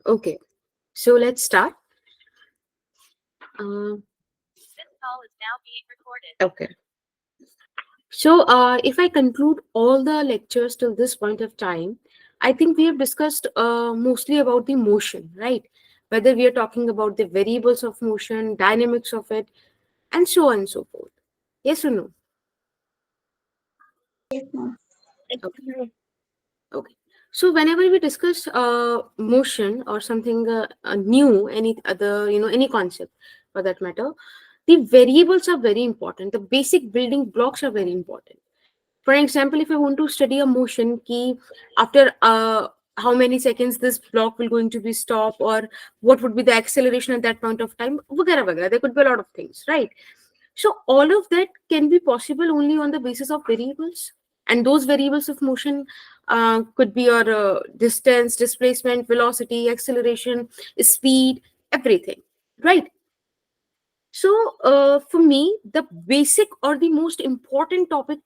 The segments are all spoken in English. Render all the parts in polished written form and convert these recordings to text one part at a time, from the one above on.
Okay, so let's start. Uh, okay. So, if I conclude all the lectures till this point of time, I think we have discussed mostly about the motion, right? Whether we are talking about the variables of motion, dynamics of it, and so on and so forth. Yes or no? Yes, ma'am. Okay. Okay. So whenever we discuss motion or something new, any other, any concept for that matter, the variables are very important. The basic building blocks are very important. For example, if I want to study a motion key after how many seconds this block will going to be stopped, or what would be the acceleration at that point of time, vagara vagara. There could be a lot of things, right? So all of that can be possible only on the basis of variables, and those variables of motion could be your distance, displacement, velocity, acceleration, speed, everything, right? So, for me, the basic or the most important topic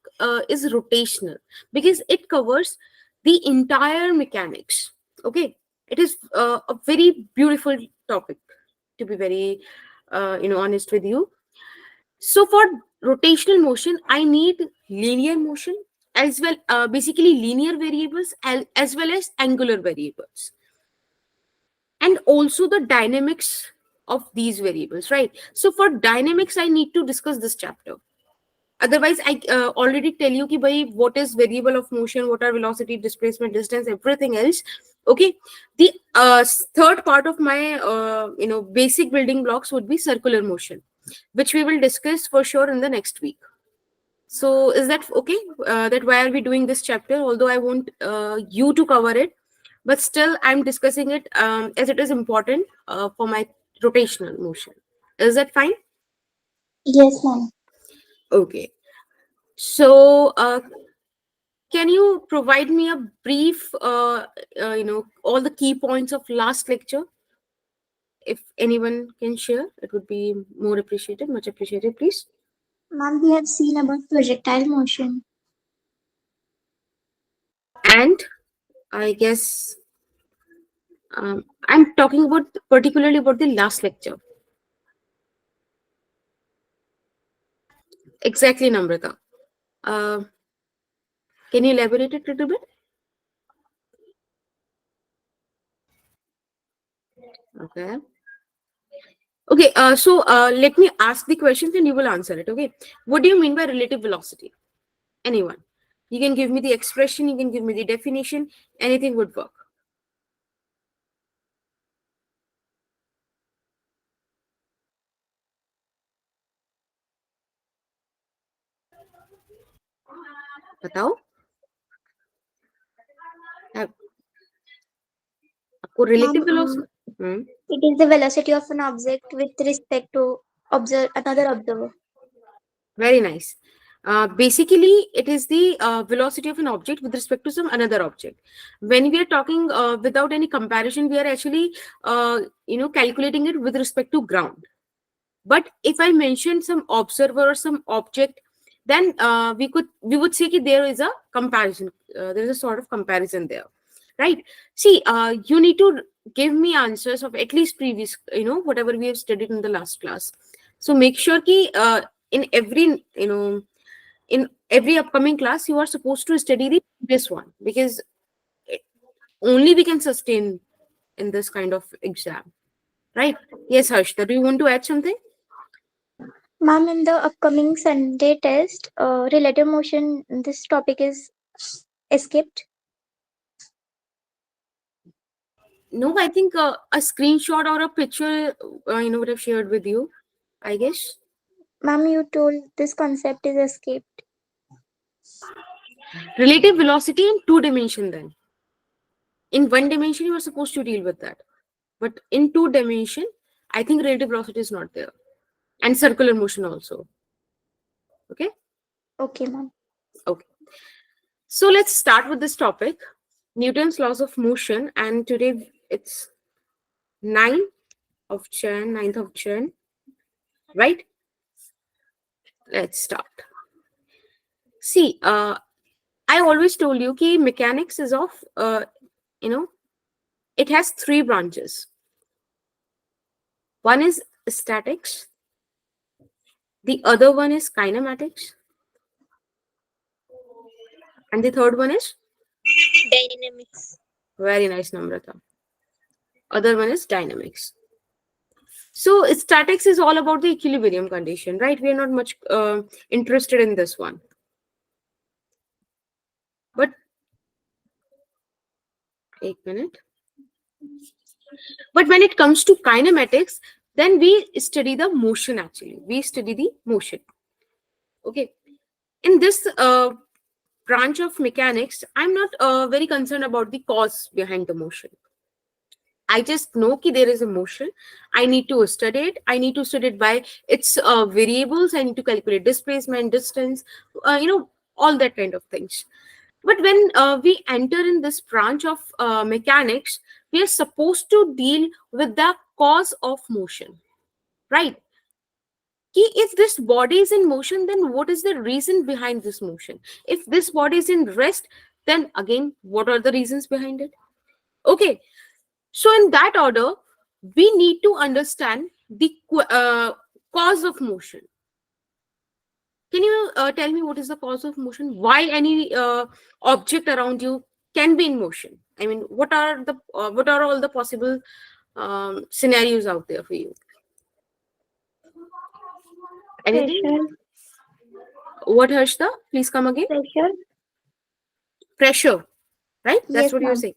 is rotational, because it covers the entire mechanics. Okay, it is a very beautiful topic, to be very, honest with you. So, for rotational motion, I need linear motion as well, basically linear variables as well as angular variables, and also the dynamics of these variables, right? So for dynamics I need to discuss this chapter. Otherwise I already tell you ki bhai, what is variable of motion, what are velocity, displacement, distance, everything else. Okay, the third part of my basic building blocks would be circular motion, which we will discuss for sure in the next week. So is that okay? That why are we doing this chapter? Although I want you to cover it, but still I'm discussing it as it is important for my rotational motion. Is that fine? Yes, ma'am. Okay. So can you provide me a brief, all the key points of last lecture? If anyone can share, it would be more appreciated, much appreciated, please. Ma'am, we have seen about projectile motion. And I guess I'm talking about particularly about the last lecture. Exactly, Namrata. Uh, can you elaborate it a little bit? Okay. Okay. So let me ask the questions and you will answer it. Okay. What do you mean by relative velocity? Anyone? You can give me the expression. You can give me the definition. Anything would work. बताओ. आप- आपको Ma'am, relative velocity. Hmm. it is the velocity of an object with respect to observe another observer. Very nice. Basically, it is the velocity of an object with respect to some another object. When we are talking without any comparison, we are actually, calculating it with respect to ground. But if I mention some observer or some object, then we would say that there is a comparison. There is a sort of comparison there, right? See, you need to give me answers of at least previous, whatever we have studied in the last class. So make sure ki in every, in every upcoming class you are supposed to study the previous one, because only we can sustain in this kind of exam, right? Yes, Harshita, do you want to add something? Ma'am, in the upcoming Sunday test, relative motion, this topic is escaped. No, I think a screenshot or a picture, would have shared with you, I guess. Ma'am, you told this concept is escaped. Relative velocity in two dimension then. In one dimension, you are supposed to deal with that. But in two dimension, I think relative velocity is not there. And circular motion also. Okay? Okay, ma'am. Okay. So let's start with this topic. Newton's laws of motion. And today it's 9th of Jan, right? Let's start. See, I always told you that mechanics is of, you know, It has three branches. One is statics, the other one is kinematics, and the third one is, Dynamics. very nice, Namrata. Other one is dynamics. So statics is all about the equilibrium condition, right? We are not much interested in this one. But 1 minute. But when it comes to kinematics, then we study the motion actually. We study the motion. Okay. In this branch of mechanics, I'm not very concerned about the cause behind the motion. I just know that there is a motion. I need to study it. I need to study it by its variables. I need to calculate displacement, distance, all that kind of things. But when we enter in this branch of mechanics, we are supposed to deal with the cause of motion, right? If this body is in motion, then what is the reason behind this motion? If this body is in rest, then again, what are the reasons behind it? Okay, so in that order, we need to understand the cause of motion. Can you tell me what is the cause of motion? Why any object around you can be in motion? I mean, what are all the possible scenarios out there for you? Anything? Pressure. What, Harshda? Please come again. Pressure. Pressure, right? That's Yes, what you're ma'am. saying.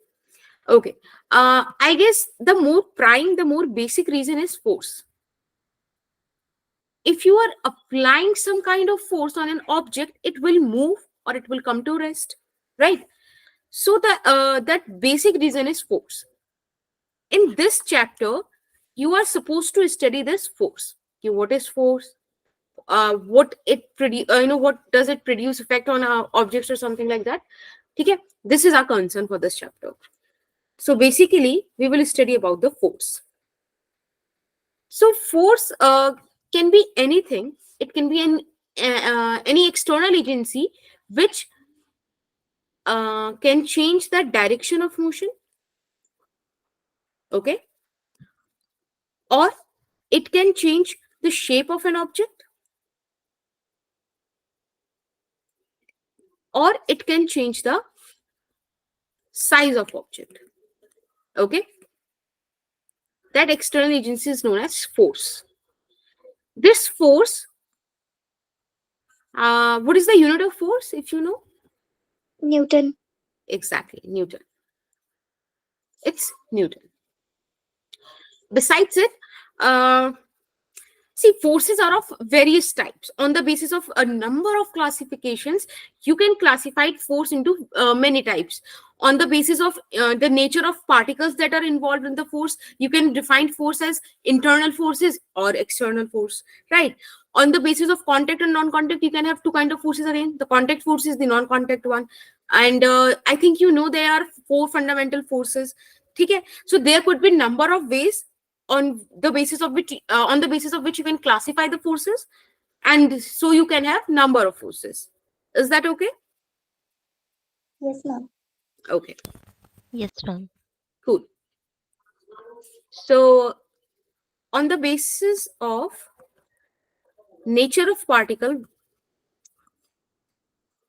Okay. I guess the more basic reason is force. If you are applying some kind of force on an object, it will move or it will come to rest, right? So that basic reason is force. In this chapter, you are supposed to study this force. Okay, what is force? What does it produce effect on objects or something like that? Okay, this is our concern for this chapter. So basically, we will study about the force. So force can be anything. It can be any external agency which can change the direction of motion. Okay, or it can change the shape of an object, or it can change the size of object. Okay, that external agency is known as force. This force, what is the unit of force, if you know? Newton. Exactly, Newton. It's Newton. Besides it, uh, see, forces are of various types. On the basis of a number of classifications, you can classify force into many types. On the basis of the nature of particles that are involved in the force, you can define force as internal forces or external force, right? On the basis of contact and non-contact, you can have two kind of forces again. The contact force is the non-contact one. And I think there are four fundamental forces. Okay? So there could be number of ways on the basis of which you can classify the forces, and so you can have number of forces. Is that okay? Yes, ma'am. Okay, Yes, ma'am. cool. So on the basis of nature of particle,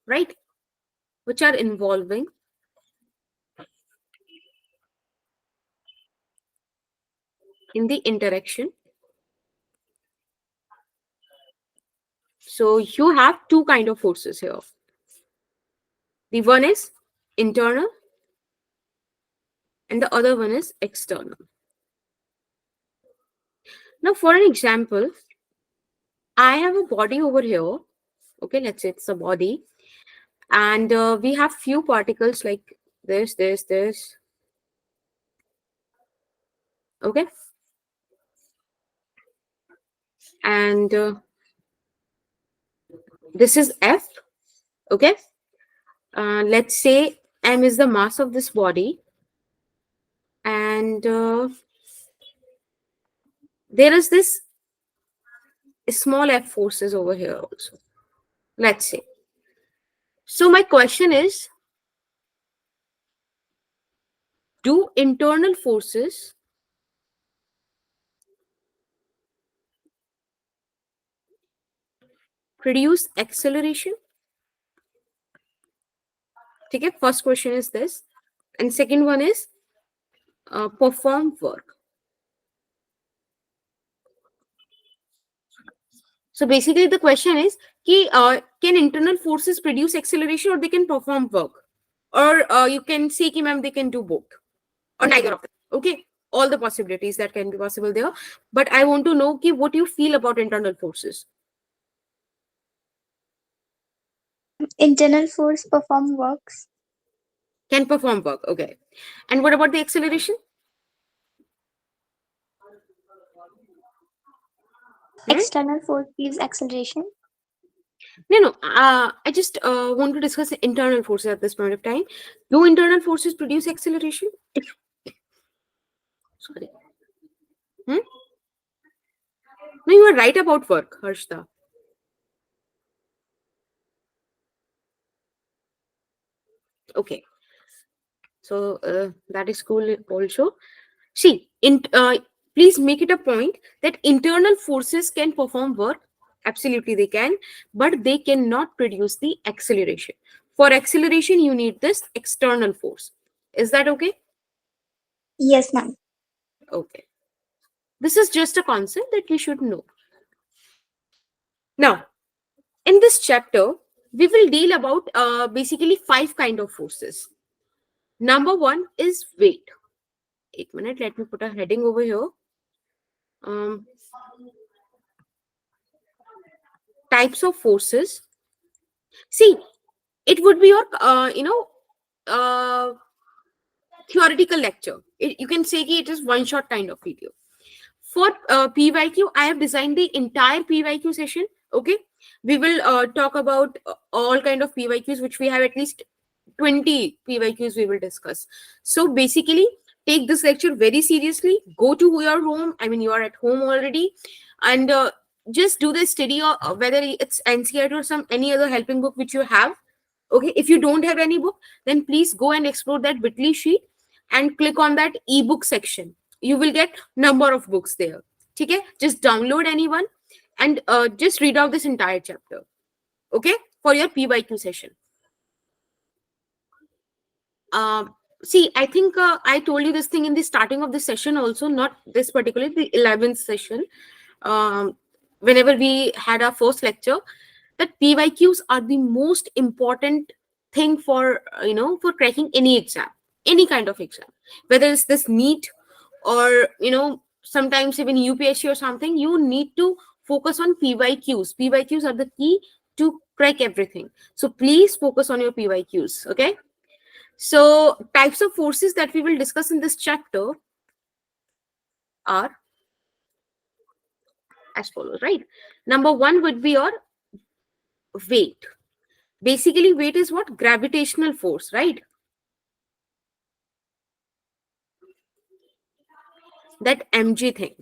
right, which are involving in the interaction, so you have two kind of forces here. The one is internal and the other one is external. Now for an example, I have a body over here. Okay, let's say it's a body, and we have few particles like this. Okay, and this is F. Okay, let's say M is the mass of this body, and there is this small f forces over here also, let's say. So my question is, Do internal forces produce acceleration? Okay, first question is this. And second one is perform work. So basically the question is can internal forces produce acceleration or they can perform work? Or you can say ki ma'am they can do both or neither of them. Okay, all the possibilities that can be possible there. But I want to know ki what you feel about internal forces. Internal force perform works. Can perform work. Okay. And what about the acceleration? Hmm? External force gives acceleration. No, no. I just want to discuss the internal forces at this point of time. Do internal forces produce acceleration? Sorry. Hmm? No, you are right about work, Harshita. Okay. So that is cool also. See, please make it a point that internal forces can perform work. Absolutely, they can, but they cannot produce the acceleration. For acceleration, you need this external force. Is that okay? Yes, ma'am. Okay. This is just a concept that you should know. Now, in this chapter, we will deal about basically five kind of forces. Number one is weight. 8 minutes. Let me put a heading over here. Um, Types of forces. See, it would be your uh, theoretical lecture. You can say it is one shot kind of video. For PYQ, I have designed the entire PYQ session. Okay, we will talk about all kind of PYQs, which we have at least 20 PYQs we will discuss. So basically, take this lecture very seriously. Go to your home. I mean, you are at home already, and just do the study, or whether it's NCERT or some any other helping book which you have. Okay, if you don't have any book, then please go and explore that bitly sheet and click on that ebook section. You will get number of books there. Okay, just download anyone and just read out this entire chapter. Okay, for your PYQ session. um See, I think I told you this thing in the starting of the session also, not this particularly, the 11th session. um Whenever we had our first lecture, that PYQs are the most important thing for for cracking any exam, any kind of exam, whether it's this NEET or sometimes even UPSC or something. You need to focus on PYQs. PYQs are the key to crack everything. So please focus on your PYQs. Okay. So types of forces that we will discuss in this chapter are as follows, right? Number one would be your weight. Basically, weight is what? Gravitational force, right? That mg thing.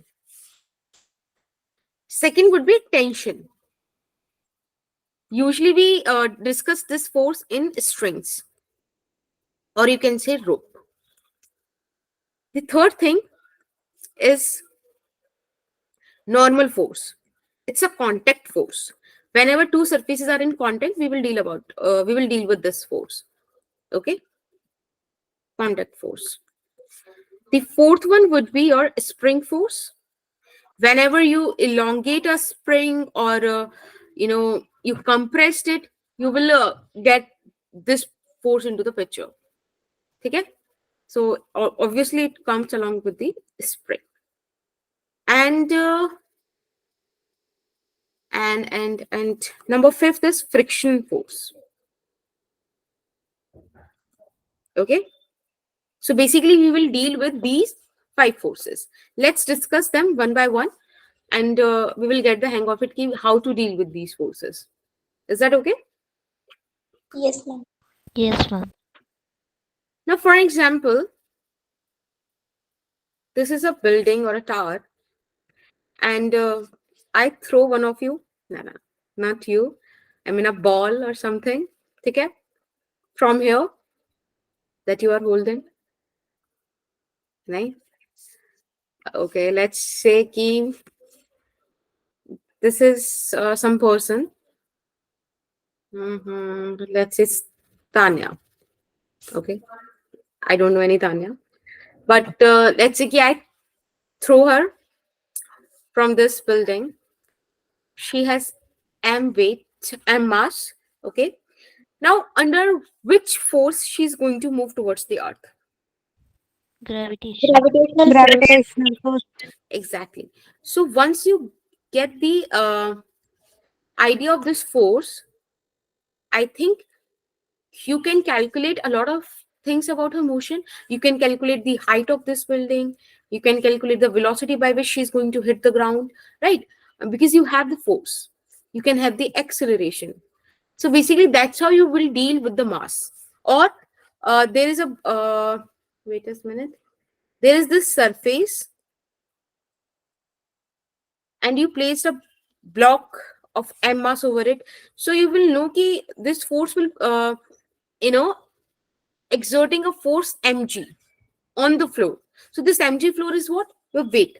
Second would be tension. Usually we discuss this force in strings, or you can say rope. The third thing is normal force. It's a contact force. Whenever two surfaces are in contact, we will deal with this force. Okay, contact force. The fourth one would be your spring force. Whenever you elongate a spring, or you compressed it, you will get this force into the picture. Okay, so obviously it comes along with the spring. And uh, and and and number fifth is friction force. Okay, so basically we will deal with these five forces. Let's discuss them one by one, and we will get the hang of it, how to deal with these forces. Is that okay? Yes, ma'am. Yes, ma'am. Now, for example, this is a building or a tower, and I throw one of you. No, no, not you. I mean a ball or something. Okay, from here that you are holding. right? Okay, let's say ki this is some person. Let's say it's Tanya. Okay, I don't know any Tanya, but let's say ki I throw her from this building. She has m weight, m mass. Okay, now under which force she's going to move towards the earth? Gravitation. Gravitational force. Gravitational force. Exactly. So once you get the idea of this force, I think you can calculate a lot of things about her motion. You can calculate the height of this building. You can calculate the velocity by which she's going to hit the ground, right? Because you have the force. You can have the acceleration. So basically, that's how you will deal with the mass. Or there is a wait a minute. There is this surface, and you place a block of m mass over it. So you will know that this force will, you know, exerting a force mg on the floor. So this mg floor is what? Your weight,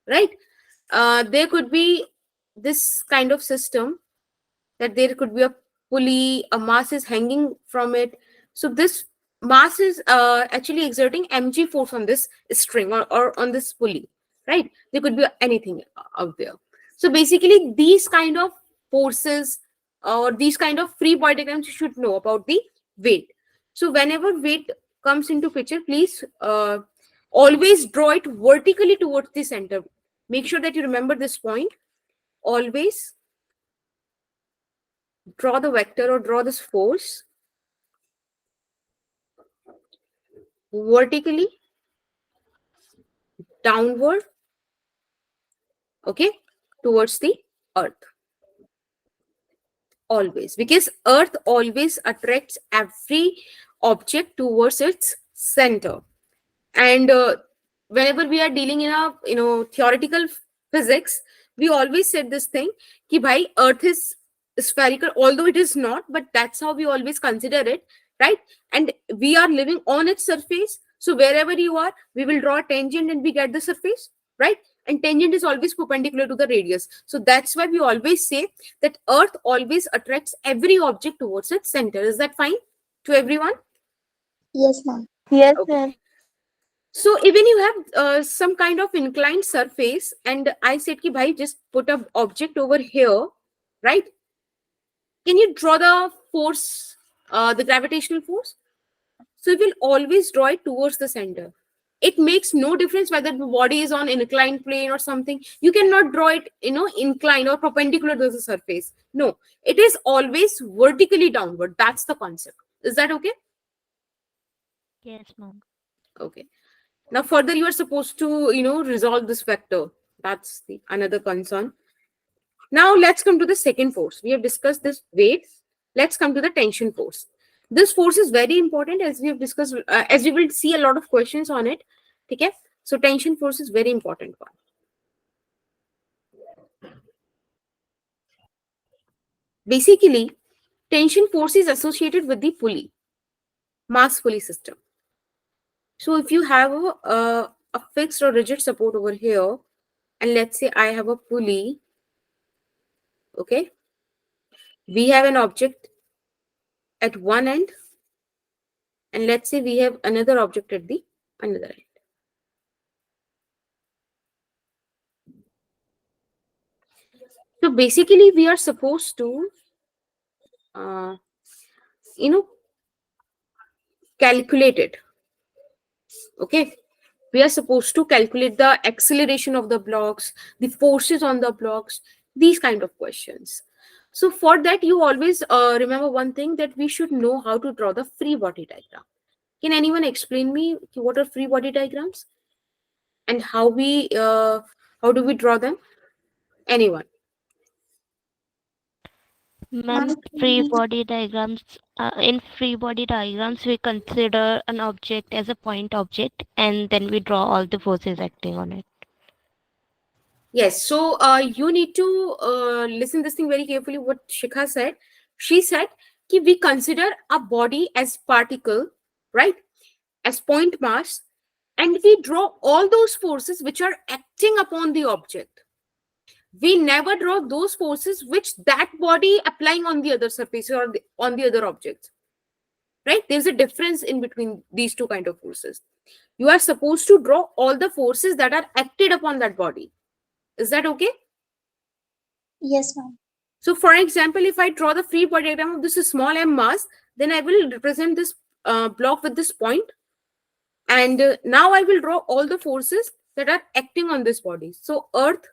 right? There could be this kind of system that there could be a pulley, a mass is hanging from it. So this mass is actually exerting mg force on this string, or on this pulley, right? There could be anything out there. So basically, these kind of forces, or these kind of free body diagrams, you should know about the weight. So whenever weight comes into picture, please always draw it vertically towards the center. Make sure that you remember this point. Always draw the vector, or draw this force vertically downward, okay, towards the earth. Always, because earth always attracts every object towards its center. And whenever we are dealing in a, theoretical physics, we always said this thing ki bhai, earth is spherical, although it is not, but that's how we always consider it, right? And we are living on its surface, so wherever you are, we will draw a tangent and we get the surface, right? And tangent is always perpendicular to the radius, so that's why we always say that earth always attracts every object towards its center. Is that fine to everyone? Yes, ma'am. Yes, Okay. ma'am. So even you have some kind of inclined surface, and I said ki bhai, just put a object over here, right? Can you draw the force, the gravitational force? So you will always draw it towards the center. It makes no difference whether the body is on inclined plane or something. You cannot draw it, inclined or perpendicular to the surface. No, it is always vertically downward. That's the concept. Is that okay? Yes, ma'am. Okay. Now further, you are supposed to, resolve this vector. That's the another concern. Now let's come to the second force. We have discussed this weight. Let's come to the tension force. This force is very important, as we have discussed, as we will see a lot of questions on it. Okay. So tension force is very important one. Basically, tension force is associated with the pulley, mass pulley system. So if you have a fixed or rigid support over here, and let's say I have a pulley, okay, we have an object at one end, and let's say we have another object at the another end. So basically, we are supposed to, uh, you know, calculate it. Okay, we are supposed to calculate the acceleration of the blocks, the forces on the blocks, these kind of questions. So for that, you always remember one thing, that we should know how to draw the free body diagram. Can anyone explain me what are free body diagrams and how do we draw them? Anyone? Ma'am, Ma'am, in free body diagrams, we consider an object as a point object and then we draw all the forces acting on it. Yes. So you need to listen this thing very carefully. What Shikha said, she said, कि we consider a body as particle, right? As point mass, and we draw all those forces which are acting upon the object. We never draw those forces which that body applying on the other surface or on the other objects. Right? There's a difference in between these two kind of forces. You are supposed to draw all the forces that are acted upon that body. Is that okay? Yes, ma'am. So for example, if I draw the free body diagram of this small m mass, then I will represent this block with this point. And now I will draw all the forces that are acting on this body. So earth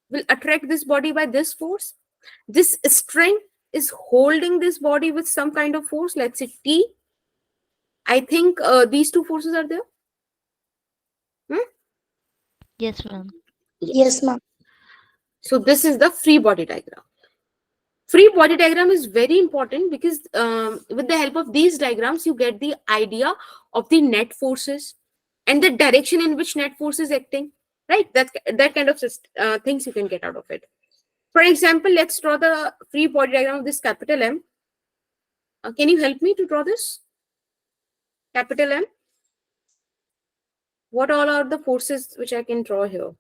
will attract this body by this force. This string is holding this body with some kind of force, let's say T. I think these two forces are there. Hmm? Yes, ma'am. Yes, ma'am. So this is the free body diagram. Free body diagram is very important because with the help of these diagrams, you get the idea of the net forces and the direction in which net force is acting, right? That kind of things you can get out of it. For example, let's draw the free body diagram of this capital M. Can you help me to draw this? Capital M. What all are the forces which I can draw here?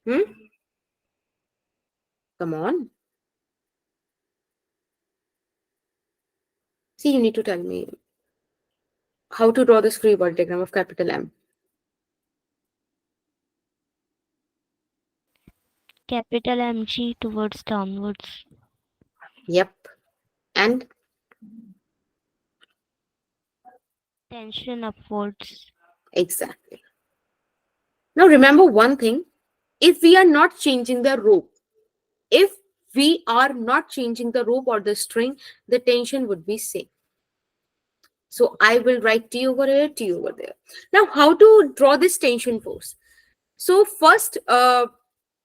Hmm? Come on. See, you need to tell me how to draw this free body diagram of capital M. Capital MG towards downwards. Yep. And Tension upwards. exactly. Now remember one thing. If we are not changing the rope, if we are not changing the rope or the string, the tension would be same. So I will write T over here, T over there. Now, how to draw this tension force? So first,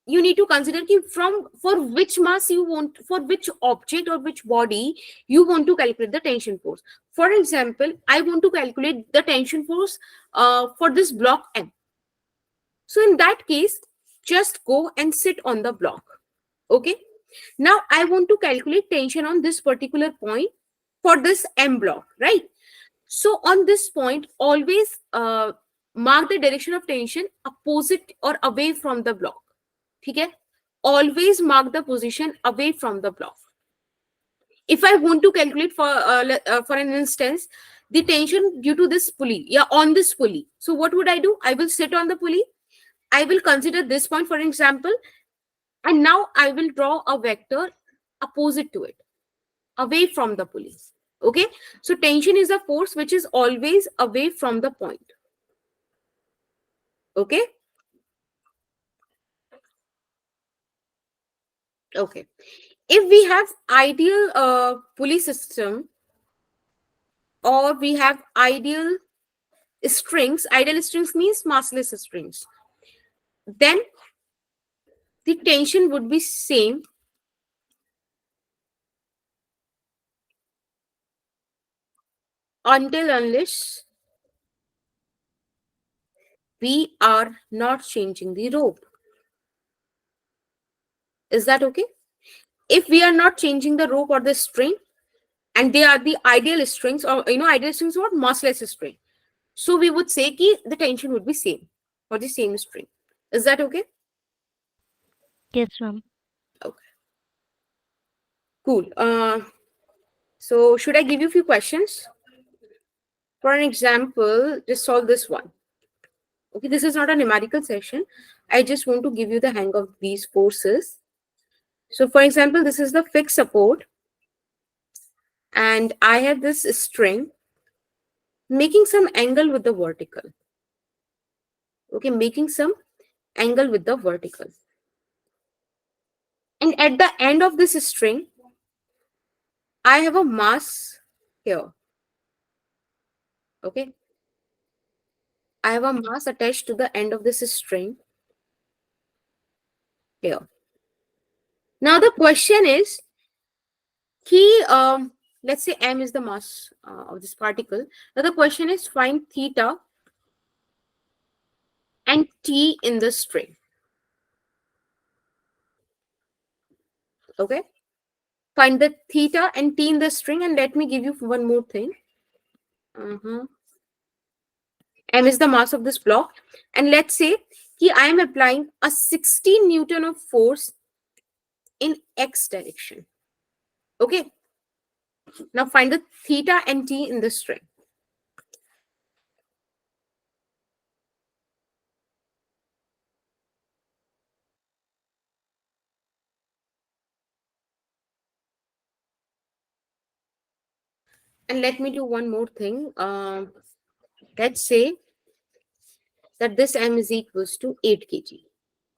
you need to consider ki from for which mass you want, for which object or which body you want to calculate the tension force. For example, I want to calculate the tension force for this block M. So in that case, just go and sit on the block. Okay. Now I want to calculate tension on this particular point for this M block, right? So on this point, always mark the direction of tension opposite or away from the block. Okay? Always mark the position away from the block. If I want to calculate for an instance, the tension due to this pulley, yeah, on this pulley. So what would I do? I will sit on the pulley. I will consider this point for example, and now I will draw a vector opposite to it, away from the pulley. Okay, so tension is a force which is always away from the point. Okay. Okay, if we have ideal pulley system, or we have ideal strings means massless strings, then the tension would be same until unless we are not changing the rope. Is that okay? If we are not changing the rope or the string, and they are the ideal strings, or ideal strings or massless string, so we would say ki the tension would be same for the same string. Is that okay? Yes, ma'am. Okay, cool. So should I give you a few questions? For an example, just solve this one. Okay, this is not a numerical session. I just want to give you the hang of these forces. So for example, this is the fixed support, and I have this string making some angle with the vertical. Okay, making some angle with the vertical. And at the end of this string, I have a mass here. Okay, I have a mass attached to the end of this string here. Now the question is, let's say m is the mass of this particle. Now the question is, find theta and t in the string. Okay, find the theta and t in the string, and let me give you one more thing. M is the mass of this block. And let's say I am applying a 16 Newton of force in X direction. Okay. Now find the theta and T in this string. And let me do one more thing. Let's say that this M is equals to 8 kg.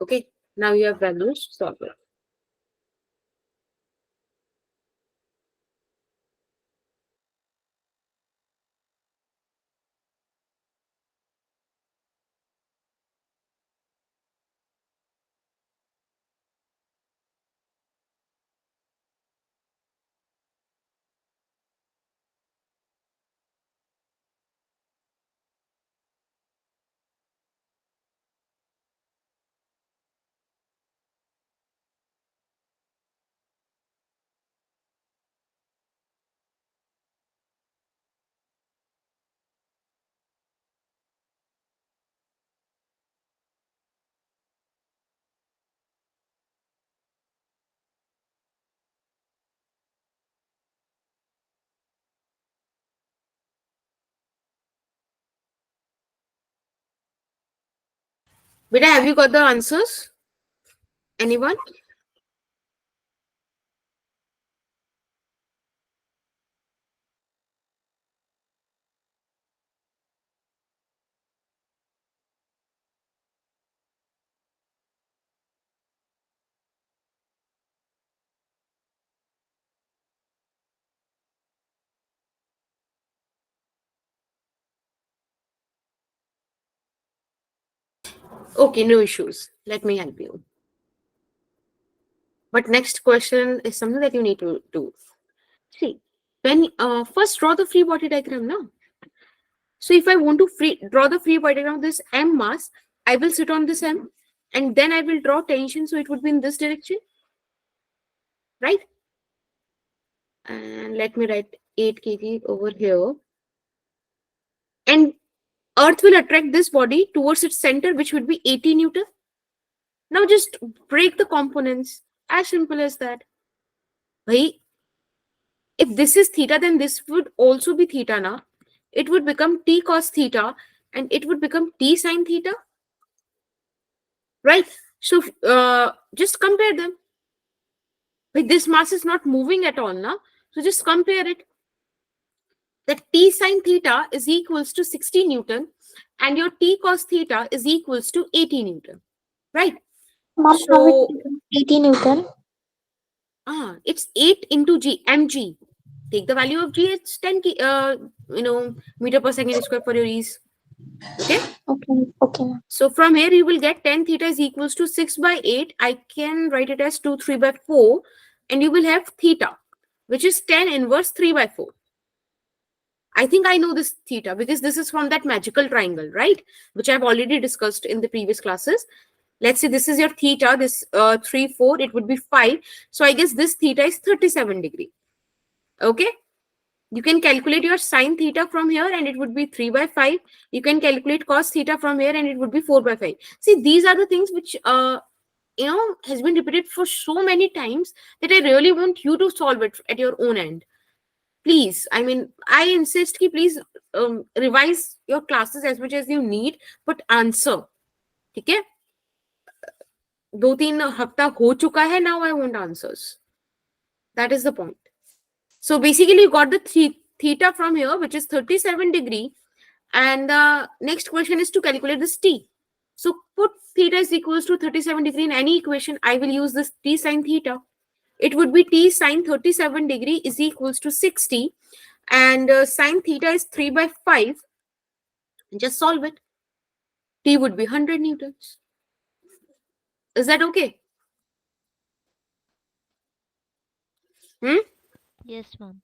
Okay. Now you have values, solve it. Beta, have you got the answers? Anyone? Okay, no issues. Let me help you. But next question is something that you need to do. See, when first draw the free body diagram now. So if I want to draw the free body diagram of this M mass, I will sit on this M and then I will draw tension. So it would be in this direction, right? And let me write 8 kg over here. And Earth will attract this body towards its center, which would be 80 Newton. Now just break the components. As simple as that. Bhai, if this is theta, then this would also be theta now. It would become T cos theta and it would become T sin theta. Right? So just compare them. But this mass is not moving at all now. So just compare it. That T sin theta is equals to 60 Newton and your T cos theta is equals to 80 Newton. Right? Mom, how it So become 80 Newton? it's 8 into G, mg. Take the value of G, it's 10 meter per second square for your ease. Okay. Okay, okay, ma'am. So from here you will get 10 theta is equals to 6 by 8. I can write it as 2, 3 by 4. And you will have theta, which is 10 inverse 3 by 4. I think I know this theta because this is from that magical triangle, right? Which I've already discussed in the previous classes. Let's say this is your theta, this 3, 4, it would be 5. So I guess this theta is 37 degree. Okay. You can calculate your sine theta from here and it would be 3 by 5. You can calculate cos theta from here and it would be 4 by 5. See, these are the things which, has been repeated for so many times that I really want you to solve it at your own end. Please, I mean, I insist ki please revise your classes as much as you need, but answer. Okay? 2-3 हफ्ता हो चुका है, now I want answers. That is the point. So basically you got the theta from here, which is 37 degree. And the next question is to calculate this T. So put theta is equals to 37 degree in any equation. I will use this T sine theta. It would be T sine 37 degree is equals to 60. And sine theta is 3 by 5. Just solve it. T would be 100 newtons. Is that okay? Yes, ma'am.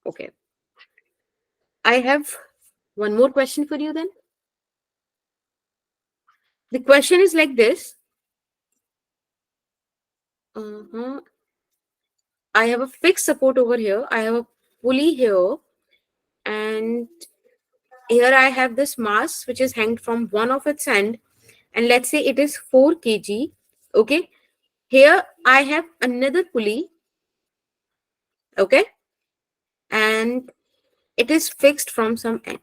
Okay. I have one more question for you then. The question is like this. I have a fixed support over here. I have a pulley here. And Here I have this mass which is hanged from one of its end, and let's say it is 4 kg. Okay. Here I have another pulley. Okay. And it is fixed from some end.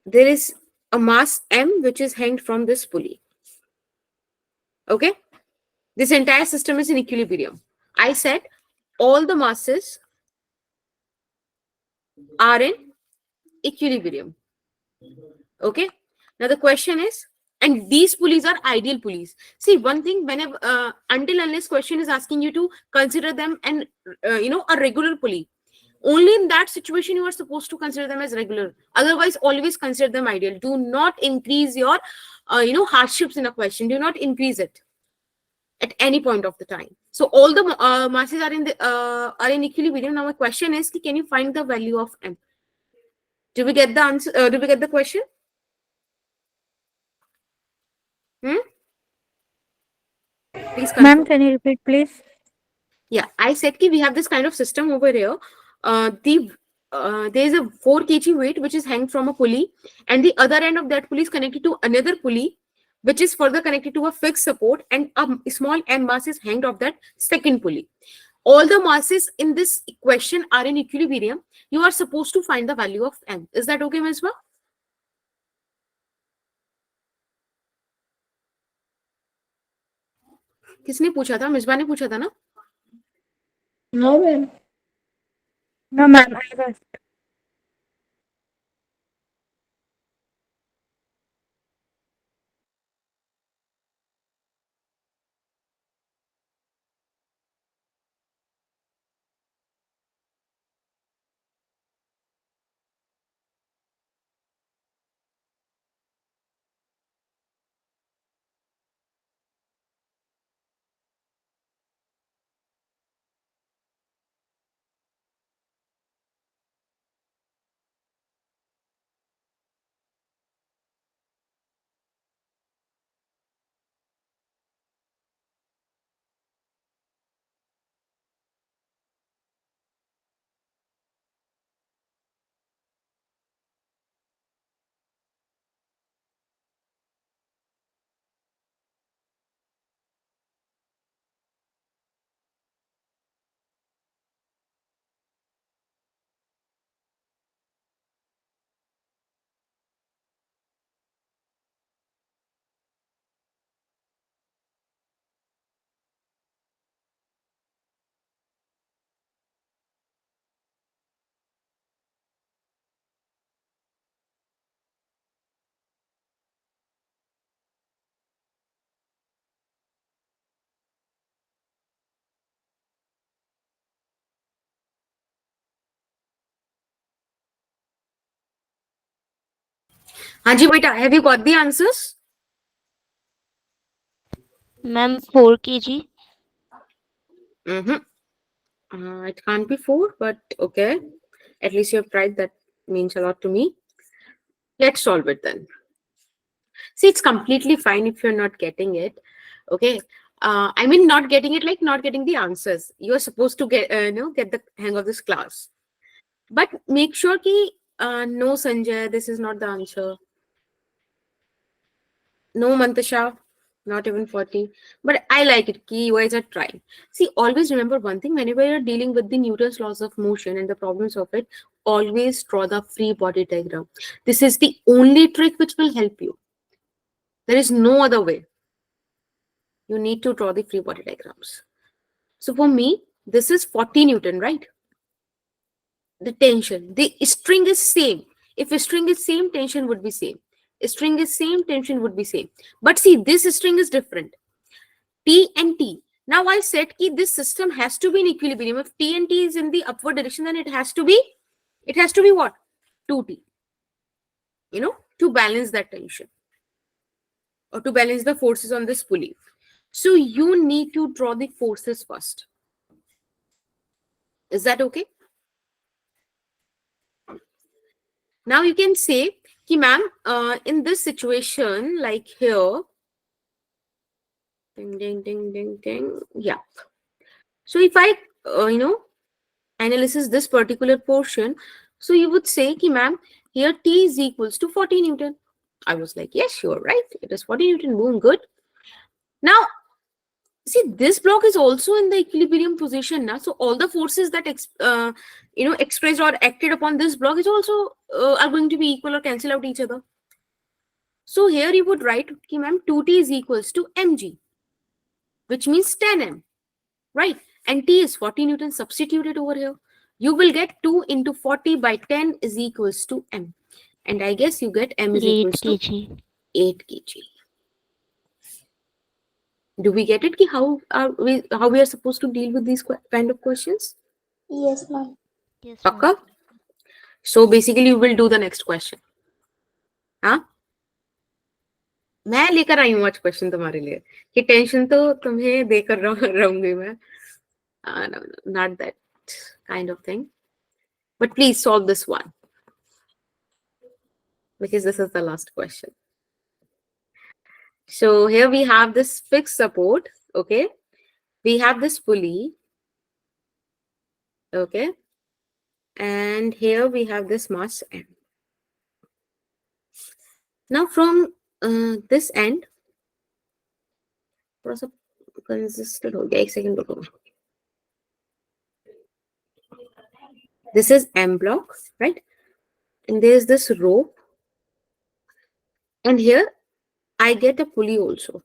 There is a mass M which is hanged from this pulley. Okay. This entire system is in equilibrium. I said all the masses are in equilibrium. Okay. Now the question is, and these pulleys are ideal pulleys. See, one thing, whenever until unless question is asking you to consider them and a regular pulley, only in that situation you are supposed to consider them as regular. Otherwise, always consider them ideal. Do not increase your hardships in a question. Do not increase it at any point of the time. So all the masses are in equilibrium. Now my question is, can you find the value of M? Do we get the answer? Do we get the question? Hmm? Please Ma'am, confirm. can you repeat, please? Yeah, I said we have this kind of system over here. There is a 4 kg weight which is hanged from a pulley, and the other end of that pulley is connected to another pulley, which is further connected to a fixed support, and a small M mass is hanged off that second pulley. All the masses in this equation are in equilibrium. You are supposed to find the value of M. Is that okay, Misbah? किसने पूछा था? मिसबा ने पूछा था ना? No, ma'am. No, ma'am. I was. हाँ जी बेटा, have you got the answers? Ma'am, 4 kg. Mm-hmm. It can't be 4, but okay. At least you have tried. That means a lot to me. Let's solve it then. See, it's completely fine if you're not getting it. Okay. I mean, not getting it like not getting the answers. You are supposed to get the hang of this class. But make sure no, Sanjay, this is not the answer. No, Mantasha, not even 40. But I like it. You guys are trying. See, always remember one thing. Whenever you're dealing with the Newton's laws of motion and the problems of it, always draw the free body diagram. This is the only trick which will help you. There is no other way. You need to draw the free body diagrams. So for me, this is 40 Newton, right? The tension, the string is same. If a string is same, tension would be same. A string is same, tension would be same. But see, this string is different. T and T. Now I said this system has to be in equilibrium. If T and T is in the upward direction, then it has to be what? 2T. To balance that tension or to balance the forces on this pulley. So you need to draw the forces first. Is that okay? Now you can say, ma'am, in this situation, like here, ding, ding, ding, ding, ding. Yeah. So if I, analysis this particular portion, So you would say, ki ma'am, here T is equals to 40 Newton. I was like, yes, you're right. It is 40 Newton. Boom, good. Now, see, this block is also in the equilibrium position now. So all the forces that expressed or acted upon this block is also are going to be equal or cancel out each other. So here you would write, okay, ma'am, 2T is equals to mg, which means 10m, right? And T is 40 Newton. Substituted over here. You will get 2 into 40 by 10 is equals to m. And I guess you get m is 8 equals to kg. 8 kg. Do we get it? Ki how we are supposed to deal with these kind of questions? Yes, ma'am. Yes, ma'am. Pakka? So basically you will do the next question. हाँ, मैं लेकर आई हूँ आज question तुम्हारे लिए कि tension तो तुम्हें देकर रहूंगी मैं. No, not that kind of thing. But please solve this one because this is the last question. So here we have this fixed support. Okay, we have this pulley. Okay, and here we have this mass M. Now from this end, थोड़ा सा consistent हो गया. एक second रुको. This is M block, right? And there's this rope, and here I get a pulley also.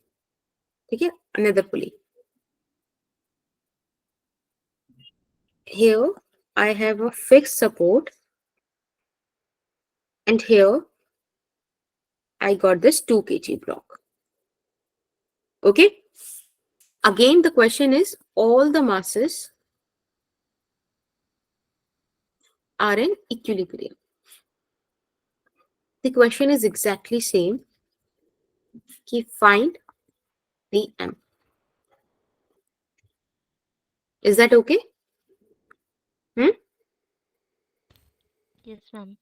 Okay, another pulley. Here I have a fixed support, and here I got this 2 kg block. Okay. Again, the question is all the masses are in equilibrium. The question is exactly same. Ki find the M. Is that okay? Yes, ma'am.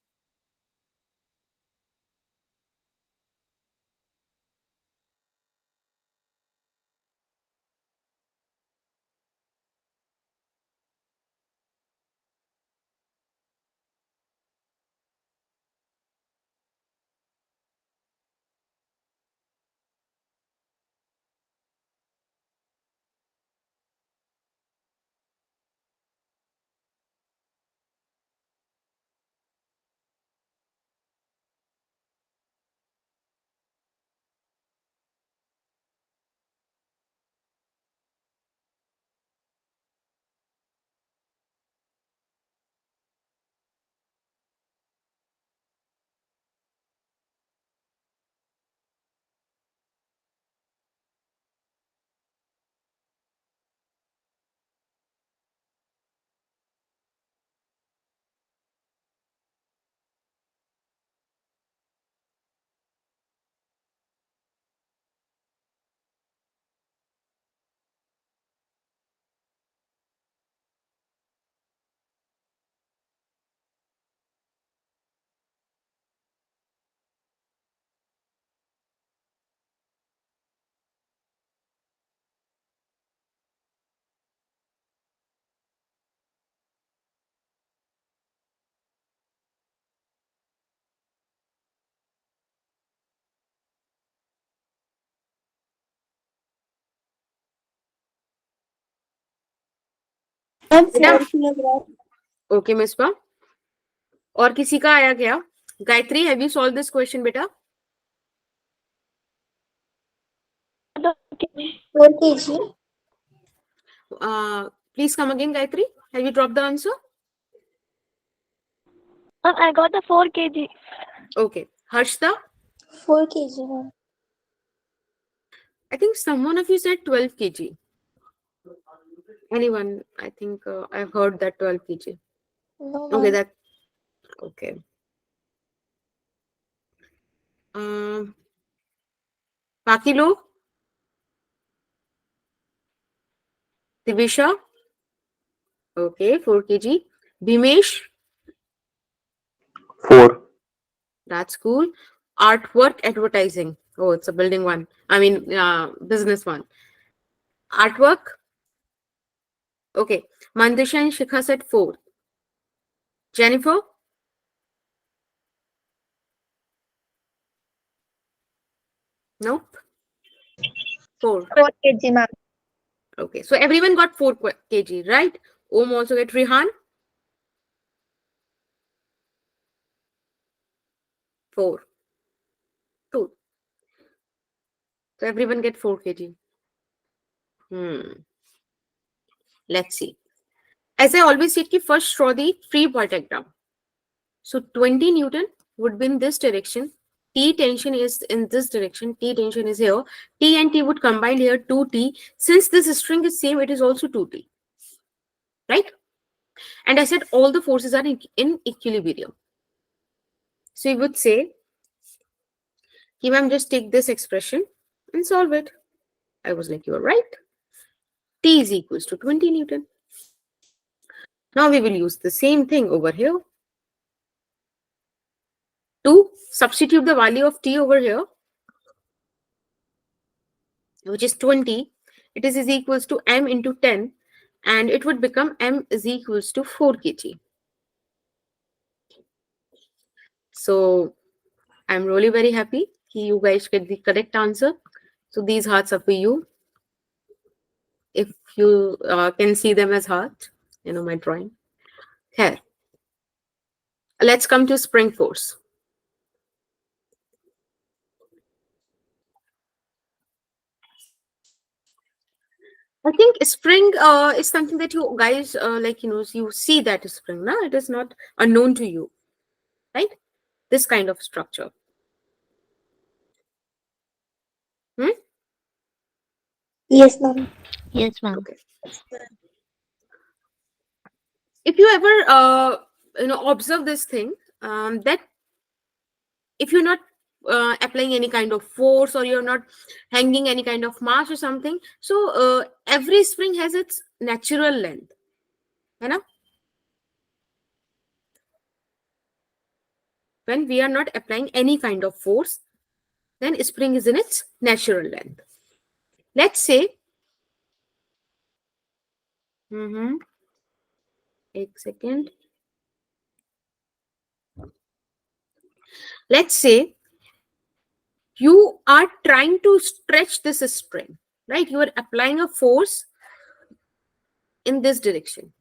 Ma'am बेटा 4 kilogram. Okay Misbah. और किसी का आया क्या? Gayatri, have you solve this question बेटा? 4 kg. Please come again, Gayatri. Have you dropped the answer? I got the 4 kg. Okay. Harshita, 4 kg, ma'am. I think someone of you said 12 kg. Anyone? I think I've heard that 12 kg. No, Okay, ma'am. that okay. बाकी लोग? Divisha? Okay, 4 kg. Bhimesh? 4. That's cool. Artwork advertising. Oh, it's a building one. I mean, business one. Artwork? Okay. Mandisha and Shikha said 4. Jennifer? Nope. 4. 4 kg, ma'am. Okay, so everyone got 4 kg, right? Om also get. Rihan? 4. 2. So everyone get 4 kg. Let's see. As I always said, first draw the free body diagram. So 20 Newton would be in this direction. T tension is in this direction. T tension is here. T and T would combine here 2T. Since this string is same, it is also 2T. Right? And I said all the forces are in equilibrium. So you would say, ma'am, just take this expression and solve it. I was like, you're right. T is equals to 20 Newton. Now we will use the same thing over here. To substitute the value of T over here, which is 20, it is equals to M into 10, and it would become M is equals to 4 kg. So I'm really very happy you guys get the correct answer. So these hearts are for you. If you can see them as hearts, my drawing. Here. Let's come to spring force. I think spring is something that you guys you see that spring. No, it is not unknown to you, right? This kind of structure. Yes, ma'am. Yes, ma'am. Okay. If you ever observe this thing, that if you're not applying any kind of force or you're not hanging any kind of mass or something, so every spring has its natural length, when we are not applying any kind of force, then spring is in its natural length. Let's say एक second. Let's say you are trying to stretch this spring, right? You are applying a force in this direction.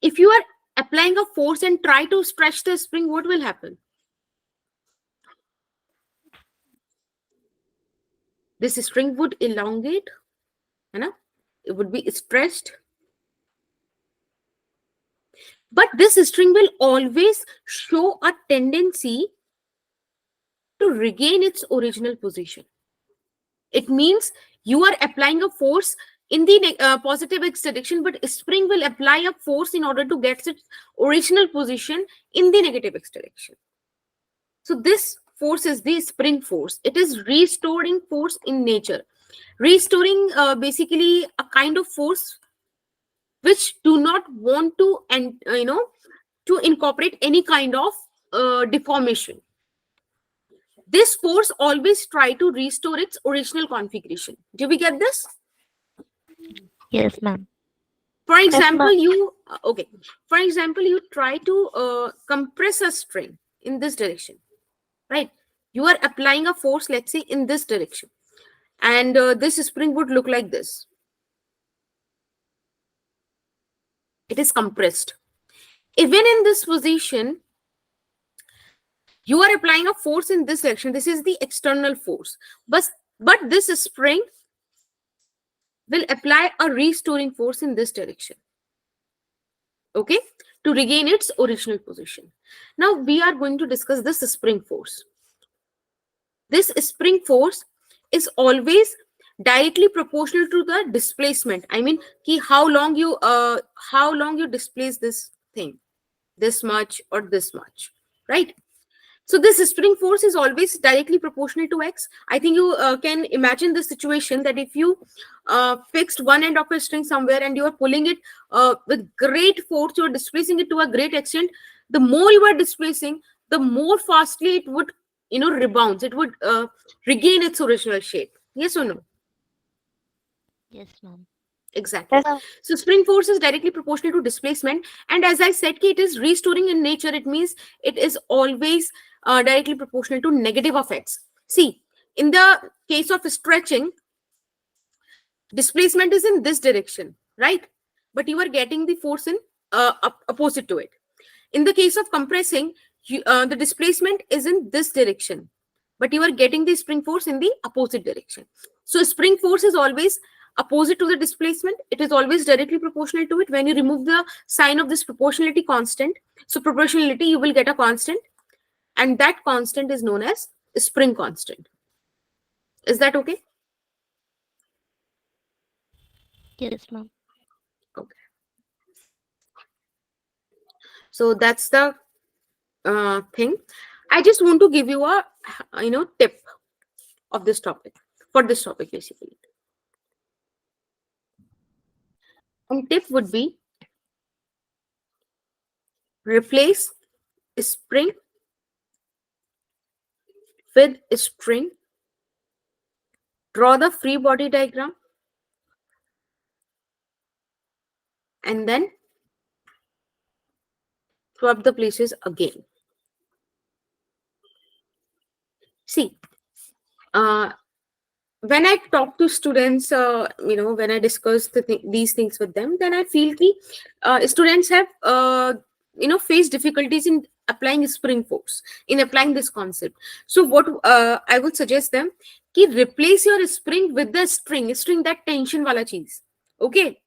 If you are applying a force and try to stretch the spring, what will happen? This string would elongate, it would be stretched. But this string will always show a tendency to regain its original position. It means you are applying a force in the positive x direction, but spring will apply a force in order to get its original position in the negative x direction. So this force is the spring force. It is restoring force in nature. Restoring basically a kind of force which do not want to to incorporate any kind of deformation. This force always try to restore its original configuration. Do we get this? Yes, ma'am. For Yes, example, ma'am. you try to compress a string in this direction, right? You are applying a force, let's say, in this direction, and this spring would look like this. It is compressed. Even in this position, you are applying a force in this direction. This is the external force, but this spring will apply a restoring force in this direction, okay, to regain its original position. Now we are going to discuss this spring force. This spring force is always directly proportional to the displacement. I mean, how long you displace this thing, this much or this much, right? So this spring force is always directly proportional to x. I think you can imagine the situation that if you fixed one end of a string somewhere and you are pulling it with great force, you are displacing it to a great extent. The more you are displacing, the more fastly it would rebounds. It would regain its original shape. Yes or no? Yes, ma'am. Exactly. Yes, ma'am. So spring force is directly proportional to displacement, and as I said, it is restoring in nature. It means it is always directly proportional to negative of x. See, in the case of stretching, displacement is in this direction, right? But you are getting the force in opposite to it. In the case of compressing, the displacement is in this direction, but you are getting the spring force in the opposite direction. So spring force is always opposite to the displacement. It is always directly proportional to it. When you remove the sign of this proportionality constant, so proportionality, you will get a constant, and that constant is known as spring constant. Is that okay? Yes, ma'am. Okay. So that's the thing. I just want to give you a tip of this topic, for this topic basically. And tip would be, replace spring with string, draw the free body diagram, and then swap the places again. See, uh, when I talk to students, when I discuss these things with them, then I feel the students have, faced difficulties in applying spring force, in applying this concept. So what I would suggest them, ki replace your spring with the string that tension wala cheez. Okay.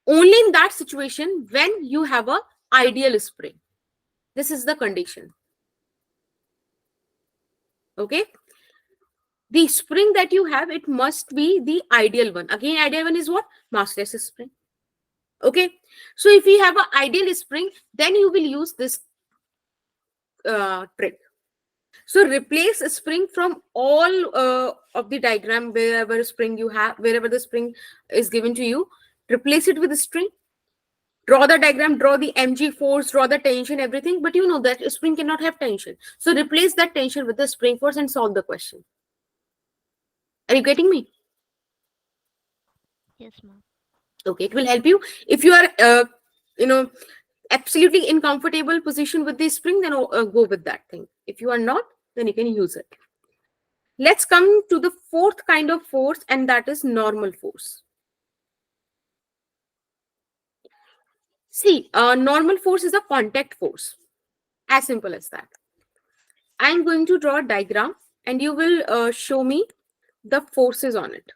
Only in that situation when you have a ideal spring. This is the condition. Okay. The spring that you have, it must be the ideal one. Again, ideal one is what? Massless spring. Okay. So if you have an ideal spring, then you will use this trick. So replace a spring from all of the diagram, wherever spring you have, wherever the spring is given to you, replace it with a string. Draw the diagram, draw the mg force, draw the tension, everything, but you know that a spring cannot have tension. So replace that tension with the spring force and solve the question. Are you getting me? Yes, ma'am. Okay, it will help you. If you are you know absolutely in comfortable position with the spring, then go with that thing. If you are not, then you can use it. Let's come to the fourth kind of force, and that is normal force. See, normal force is a contact force, as simple as that. I'm going to draw a diagram, and you will show me the forces on it.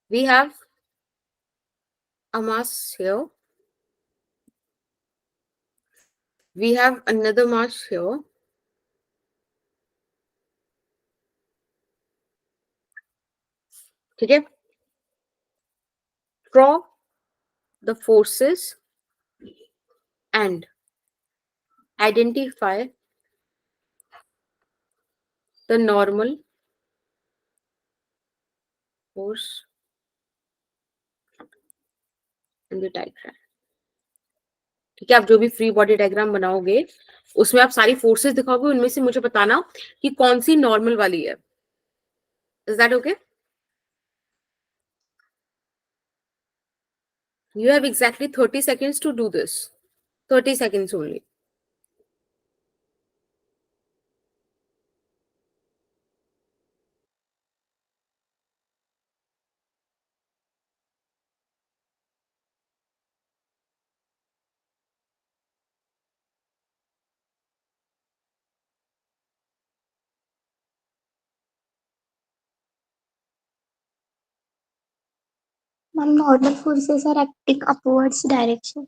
We have a mass here. We have another mass here. Okay. Draw the forces and identify the normal force in the diagram. ठीक है, आप जो भी free body diagram बनाओगे उसमें आप सारी forces दिखाओगे, उनमें से मुझे बताना कि कौन सी नॉर्मल वाली है. Is that okay? You have exactly 30 seconds to do this. 30 seconds only. Ma'am, normal forces are acting upwards direction.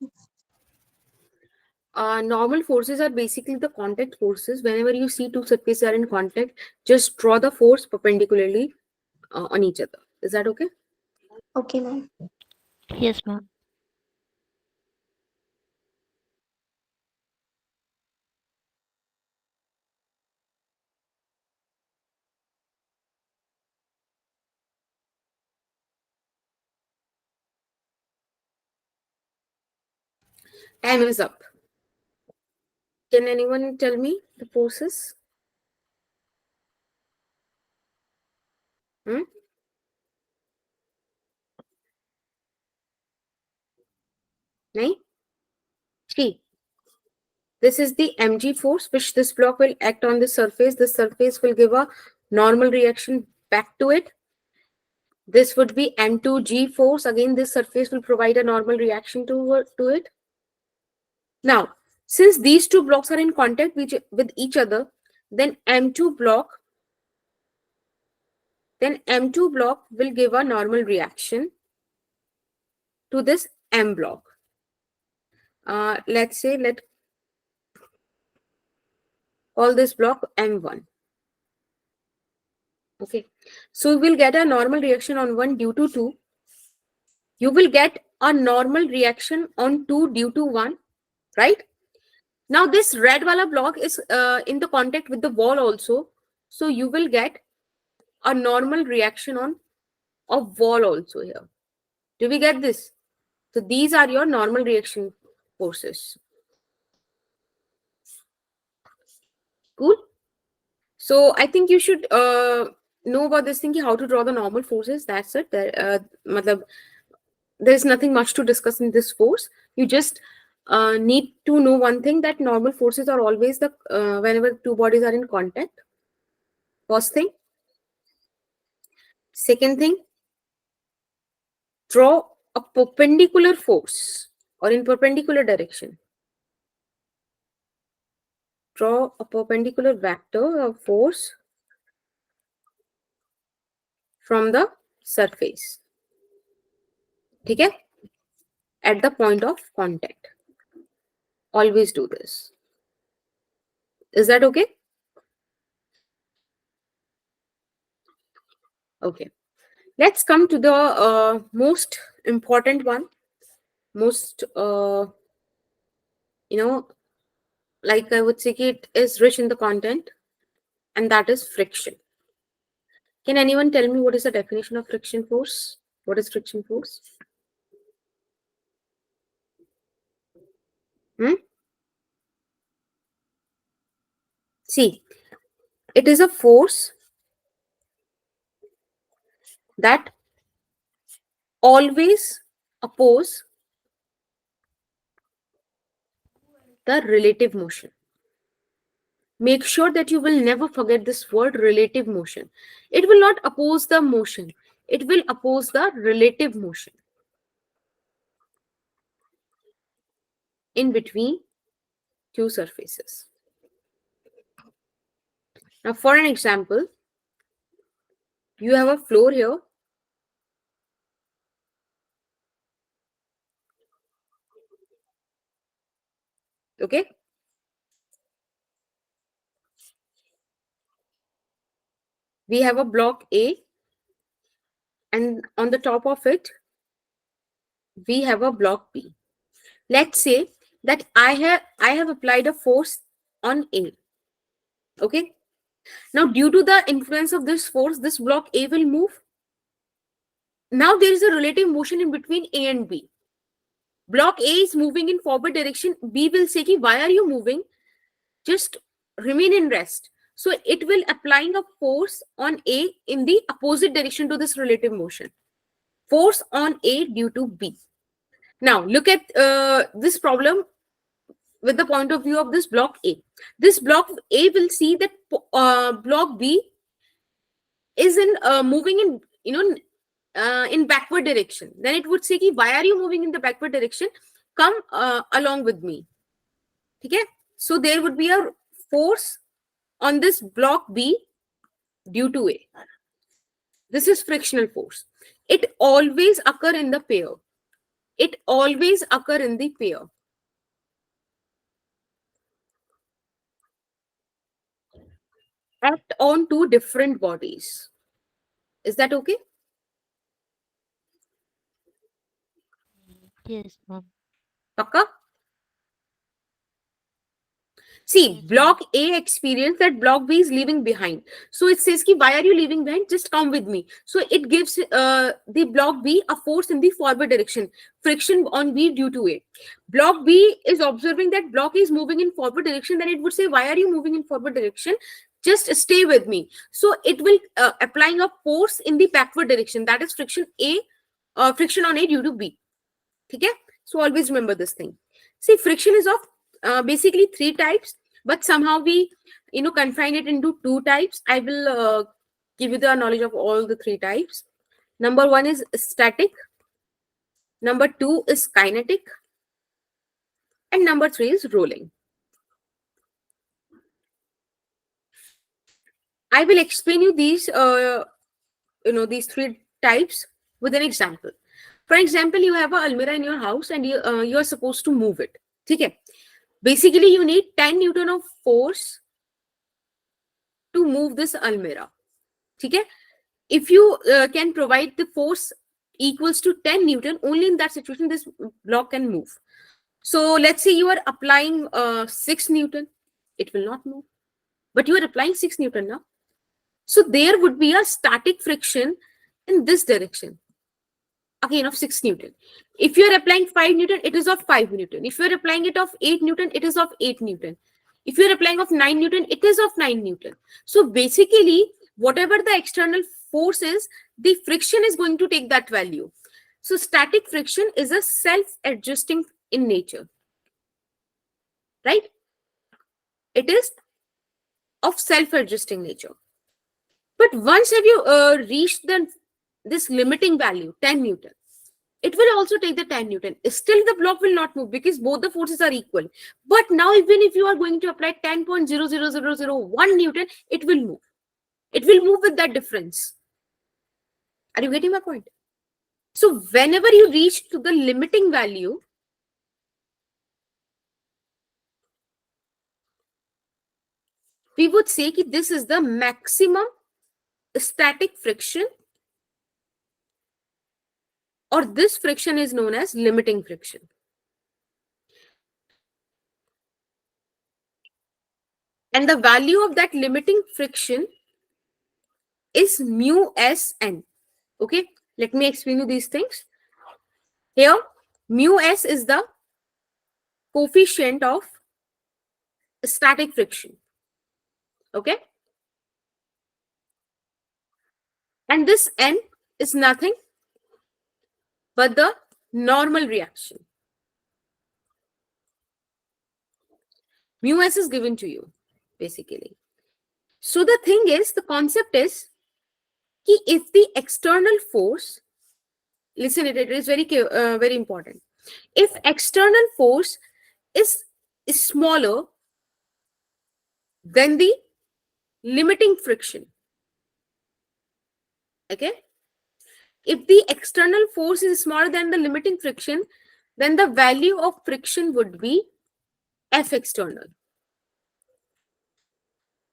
Normal forces are basically the contact forces. Whenever you see two surfaces are in contact, just draw the force perpendicularly on each other. Is that okay? Okay, ma'am. Yes, ma'am. Time is up. Can anyone tell me the forces? Hmm? Nahin? See, this is the mg force which this block will act on the surface. This surface will give a normal reaction back to it. This would be m2g force. Again, this surface will provide a normal reaction to it. Now, since these two blocks are in contact with each other, then m2 block will give a normal reaction to this m block. Let's say, let call this block m1. Okay, so we'll get a normal reaction on 1 due to 2. You will get a normal reaction on 2 due to 1, right? Now this red wala block is in the contact with the wall also, so you will get a normal reaction on a wall also here. Do we get this? So these are your normal reaction forces. Cool. So I think you should know about this thing, how to draw the normal forces. That's it. There's nothing much to discuss in this force. You just need to know one thing, that normal forces are always the whenever two bodies are in contact. First thing. Second thing, draw a perpendicular force or in perpendicular direction. Draw a perpendicular vector of force from the surface. Okay? At the point of contact. Always do this. Is that okay? Okay. Let's come to the most important one. Most, like I would say, it is rich in the content, and that is friction. Can anyone tell me what is the definition of friction force? What is friction force? See, it is a force that always oppose the relative motion. Make sure that you will never forget this word, relative motion. It will not oppose the motion. It will oppose the relative motion in between two surfaces. Now, for an example, you have a floor here. Okay. We have a block A, and on the top of it, we have a block B. Let's say that I have applied a force on A. Okay. Now, due to the influence of this force, this block A will move. Now there is a relative motion in between A and B. Block A is moving in forward direction. B will say, why are you moving? Just remain in rest. So it will applying a force on A in the opposite direction to this relative motion. Force on A due to B. Now look at this problem with the point of view of this block A. This block A will see that block B is in moving in in backward direction. Then it would say, why are you moving in the backward direction? Come along with me. Okay? So there would be a force on this block B due to A. This is frictional force. It always occur in the pair. It always occur in the pair. Act on two different bodies. Is that okay? Yes, ma'am. Pakka? See, Yes, block A experienced that block B is leaving behind. So it says, why are you leaving behind? Just come with me. So it gives the block B a force in the forward direction. Friction on B due to A. Block B is observing that block A is moving in forward direction. Then it would say, why are you moving in forward direction? Just stay with me. So it will applying a force in the backward direction, that is friction A, friction on A due to B. Okay, so always remember this thing. See, friction is of basically 3 types, but somehow we confine it into 2 types. I will give you the knowledge of all the 3 types. Number 1 is static, number 2 is kinetic, and number 3 is rolling. I will explain you these these 3 types with an example. For example, you have an almirah in your house and you are supposed to move it. Okay, basically you need 10 Newton of force to move this almirah. Okay, if you can provide the force equals to 10 Newton, only in that situation this block can move. So let's say you are applying 6 Newton, it will not move, but you are applying 6 Newton now. So there would be a static friction in this direction, again of 6 Newton. If you are applying 5 Newton, it is of 5 Newton. If you are applying it of 8 Newton, it is of 8 Newton. If you are applying of 9 Newton, it is of 9 Newton. So basically, whatever the external force is, the friction is going to take that value. So static friction is a self-adjusting in nature, right? It is of self-adjusting nature. But once have you reached this limiting value, 10 Newton, it will also take the 10 Newton. Still, the block will not move because both the forces are equal. But now, even if you are going to apply 10.00001 Newton, it will move. It will move with that difference. Are you getting my point? So, whenever you reach to the limiting value, we would say that this is the maximum static friction, or this friction is known as limiting friction. And the value of that limiting friction is mu s n. Okay, let me explain you these things. Here, mu s is the coefficient of static friction. Okay, and this n is nothing but the normal reaction. Mu s is given to you, basically. So the thing is, the concept is, if the external force, listen, it is very important. If external force is smaller than the limiting friction, okay, if the external force is smaller than the limiting friction, then the value of friction would be F external.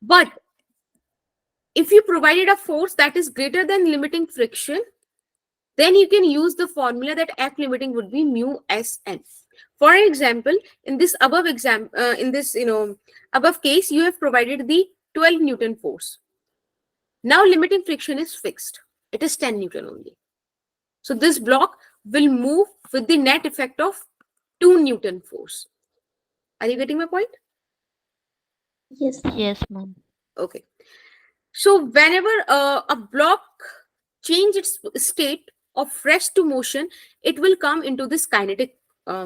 But if you provided a force that is greater than limiting friction, then you can use the formula that F limiting would be mu Sn. For example, in this above above case, you have provided the 12 Newton force. Now limiting friction is fixed. It is 10 Newton only. So this block will move with the net effect of 2 Newton force. Are you getting my point? Yes, ma'am. Yes, ma'am. Okay. So whenever a block change its state of rest to motion, it will come into this kinetic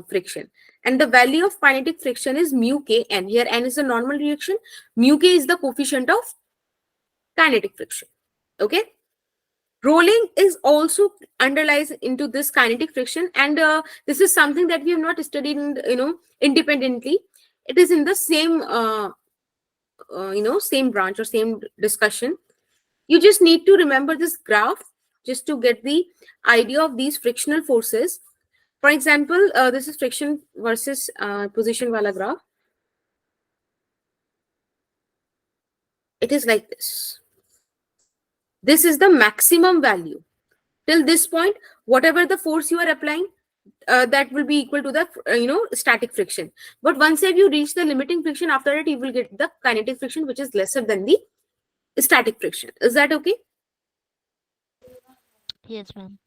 friction. And the value of kinetic friction is mu k n. Here n is the normal reaction. Mu k is the coefficient of kinetic friction. Okay. Rolling is also underlies into this kinetic friction, and this is something that we have not studied independently. It is in the same same branch or same discussion. You just need to remember this graph just to get the idea of these frictional forces. For example, this is friction versus position wala graph. It is like this. This is the maximum value. Till this point, whatever the force you are applying, that will be equal to the static friction. But once you reach the limiting friction, after it you will get the kinetic friction, which is lesser than the static friction. Is that okay? Yes, ma'am.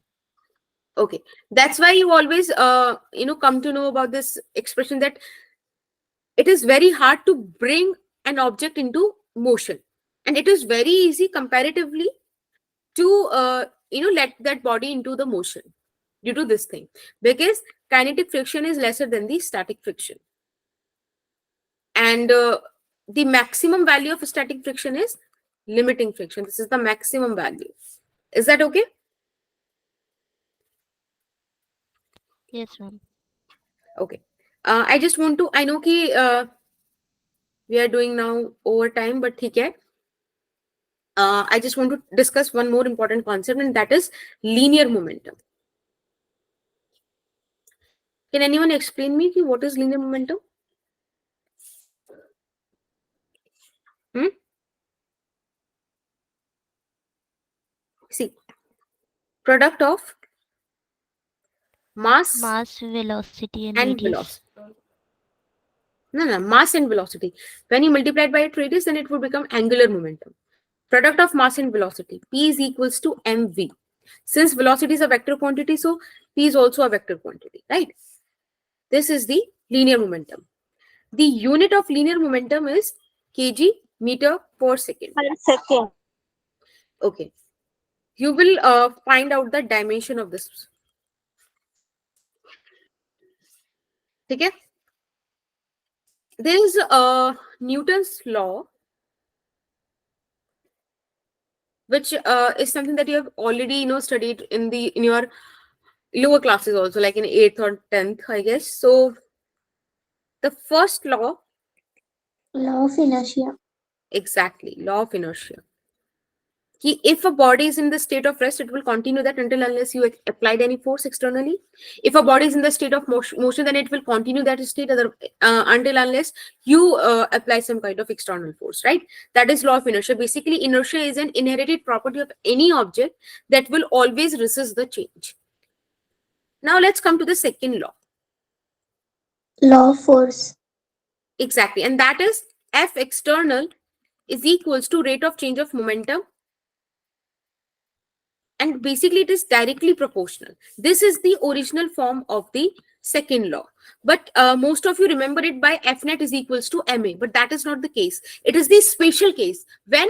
Okay, that's why you always come to know about this expression, that it is very hard to bring an object into motion. and it is very easy comparatively to let that body into the motion due to this thing, because kinetic friction is lesser than the static friction, and the maximum value of static friction is limiting friction. This is the maximum value. Is that okay? Yes, ma'am. Okay. I just want to, I know ki we are doing now over time, but theek hai. I just want to discuss one more important concept, and that is linear momentum. Can anyone explain me ki what is linear momentum? Hmm? See, product of mass Mass, velocity, and and radius. velocity. No, mass and velocity. When you multiply it by its radius, then it would become angular momentum. Product of mass and velocity. P is equals to mv. Since velocity is a vector quantity, so P is also a vector quantity, right? This is the linear momentum. The unit of linear momentum is kg meter per second. Per second. Okay. You will find out the dimension of this. Okay. There is Newton's law, which is something that you have already studied in your lower classes also, like in 8th or 10th, I guess. So the first law, Law of inertia. exactly, law of inertia. If a body is in the state of rest, it will continue that until unless you applied any force externally. If a body is in the state of motion, then it will continue that state until unless you apply some kind of external force, right? That is law of inertia. Basically, inertia is an inherited property of any object that will always resist the change. Now let's come to the second law. Law of force. Exactly, and that is F external is equals to rate of change of momentum, and basically it is directly proportional. This is the original form of the second law, but most of you remember it by F net is equals to ma, but that is not the case. It is the special case when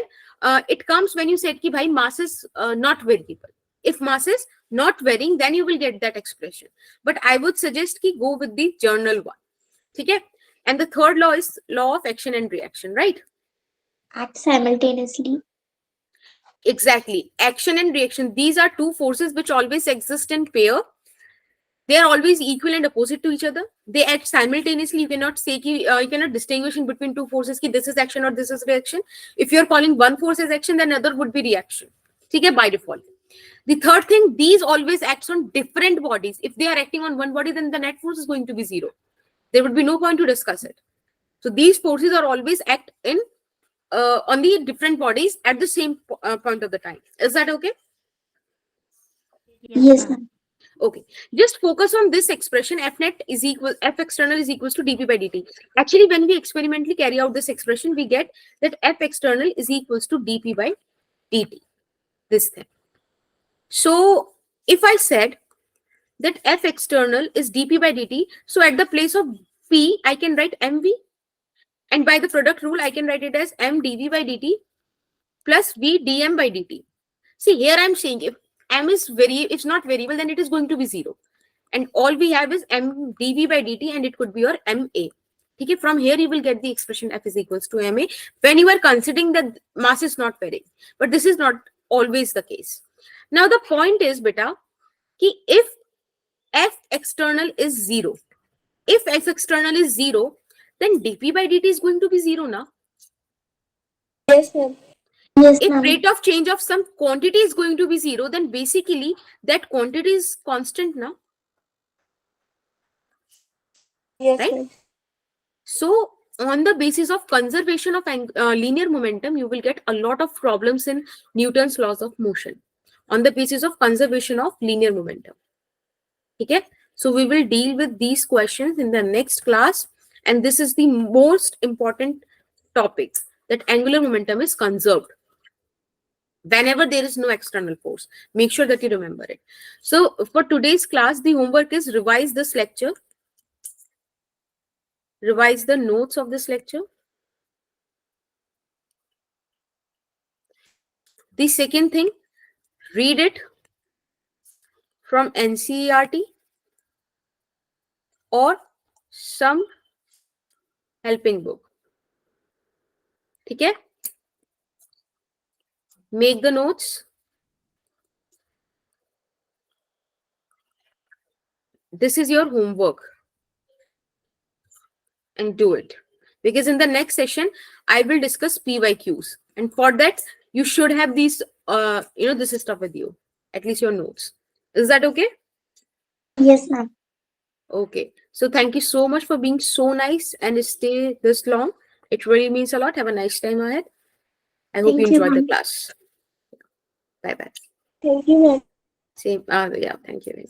it comes when you said ki bhai mass is not variable. If mass is not varying, then you will get that expression, but I would suggest ki go with the journal one. Okay. And the third law is law of action and reaction, right? Act simultaneously. Exactly. Action and reaction. These are two forces which always exist in pair. They are always equal and opposite to each other. They act simultaneously. You cannot say you cannot distinguish in between two forces ki this is action or this is reaction. If you're calling one force as action, then another would be reaction. Okay, by default. The third thing, these always acts on different bodies. If they are acting on one body, then the net force is going to be zero. There would be no point to discuss it. So these forces are always act in on the different bodies at the same point of the time. Is that okay? Yes, Yes, ma'am. ma'am. Okay. Just focus on this expression F net is equal F external is equals to dp by dt. Actually, when we experimentally carry out this expression, we get that F external is equals to dp by dt. This thing. So if I said that F external is dp by dt, so at the place of p, I can write mv, and by the product rule, I can write it as m dv by dt plus v dm by dt. See, here I'm saying if m is it's not variable, then it is going to be 0. And all we have is m dv by dt, and it could be your ma. Okay, from here you will get the expression F is equals to ma when you are considering that mass is not varying. But this is not always the case. Now the point is, beta, ki if F external is 0, if F external is 0, then dp by dt is going to be 0 now. Yes, ma'am. Yes, If ma'am. rate of change of some quantity is going to be 0, then basically that quantity is constant now, Yes, right? ma'am. So on the basis of conservation of linear momentum, you will get a lot of problems in Newton's laws of motion on the basis of conservation of linear momentum. Okay, so we will deal with these questions in the next class, and this is the most important topic, that angular momentum is conserved whenever there is no external force. Make sure that you remember it. So for today's class, the homework is revise this lecture, revise the notes of this lecture, The second thing, read it from NCERT or some helping book. ठीक है? Make the notes. This is your homework and do it, because in the next session I will discuss PYQs, and for that you should have these this stuff with you, at least your notes. Is that okay? Yes, ma'am. Okay, so thank you so much for being so nice and stay this long. It really means a lot. Have a nice time ahead. I hope you Thank you, enjoyed the ma'am. class. Bye bye. Thank you, ma'am. Same. Yeah, thank you.